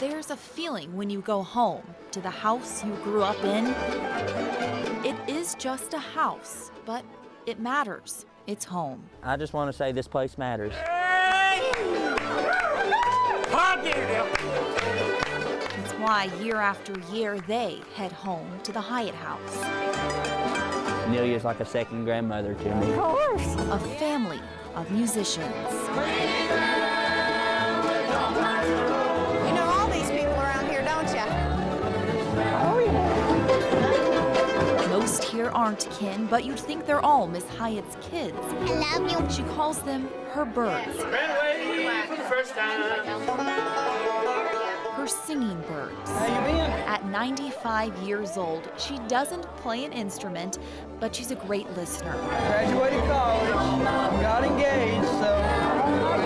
There's a feeling when you go home to the house you grew up in. It is just a house, but it matters. It's home. I just want to say this place matters. It's why year after year they head home to the Hyatt House. Amelia's like a second grandmother to me. Of course. A family of musicians. You know all these people around here, don't you? Oh, yeah. Most here aren't kin, but you'd think they're all Miss Hyatt's kids. I love you. She calls them her birds. Ran away for the first time. Her singing birds. How you been? At 95 years old, she doesn't play an instrument, but she's a great listener. Graduated college, got engaged, so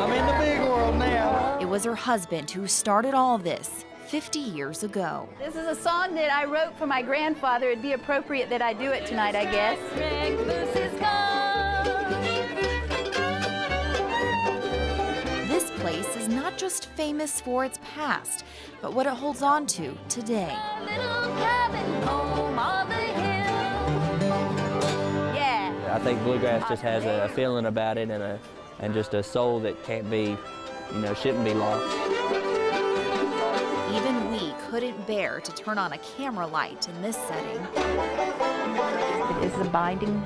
I'm in the big world now. It was her husband who started all this 50 years ago. This is a song that I wrote for my grandfather. It'd be appropriate that I do it tonight, I guess. This place is not just famous for its past, but what it holds on to today. Yeah. I think bluegrass just has a feeling about it and just a soul that can't be, shouldn't be lost. Even we couldn't bear to turn on a camera light in this setting. It is a binding,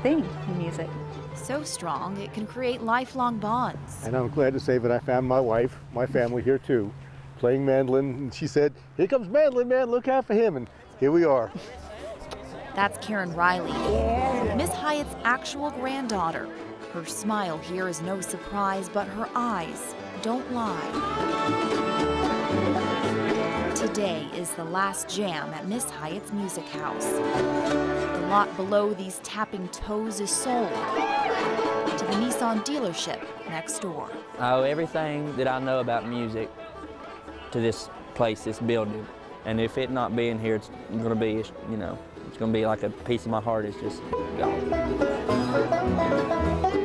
thing in music. So strong, it can create lifelong bonds. And I'm glad to say that I found my wife, my family here too, playing mandolin. And she said, "Here comes mandolin man, look out for him." And here we are. That's Karen Riley, Miss Hyatt's actual granddaughter. Her smile here is no surprise, but her eyes don't lie. Today is the last jam at Miss Hyatt's Music House. The lot below these tapping toes is sold to the Nissan dealership next door. I owe everything that I know about music to this place, this building. And if it not being here, it's going to be, it's going to be like a piece of my heart is just gone.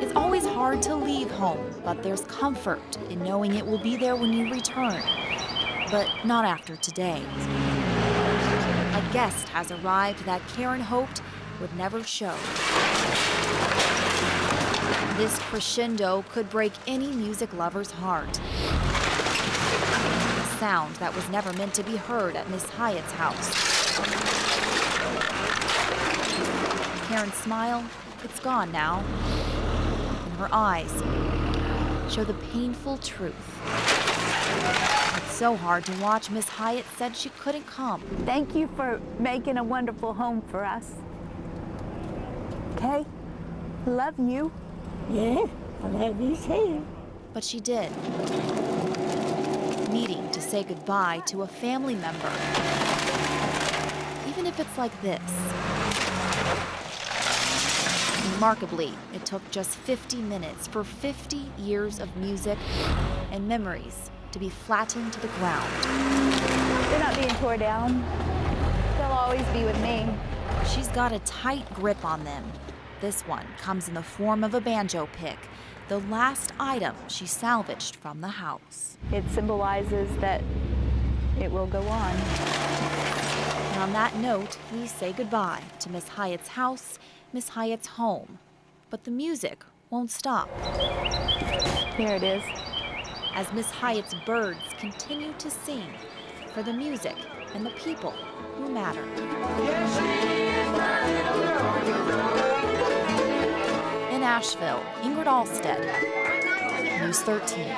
It's always hard to leave home, but there's comfort in knowing it will be there when you return. But not after today. A guest has arrived that Karen hoped would never show. This crescendo could break any music lover's heart. A sound that was never meant to be heard at Miss Hyatt's house. Karen's smile, it's gone now. And her eyes show the painful truth. It's so hard to watch. Miss Hyatt said she couldn't come. Thank you for making a wonderful home for us. Okay? Love you. Yeah, I love you too. But she did. Needing to say goodbye to a family member. Even if it's like this. Remarkably, it took just 50 minutes for 50 years of music and memories to be flattened to the ground. They're not being tore down. They'll always be with me. She's got a tight grip on them. This one comes in the form of a banjo pick, the last item she salvaged from the house. It symbolizes that it will go on. And on that note, we say goodbye to Miss Hyatt's house, Miss Hyatt's home. But the music won't stop. Here it is. As Miss Hyatt's birds continue to sing for the music and the people who matter. In Asheville, Ingrid Alstead, News 13.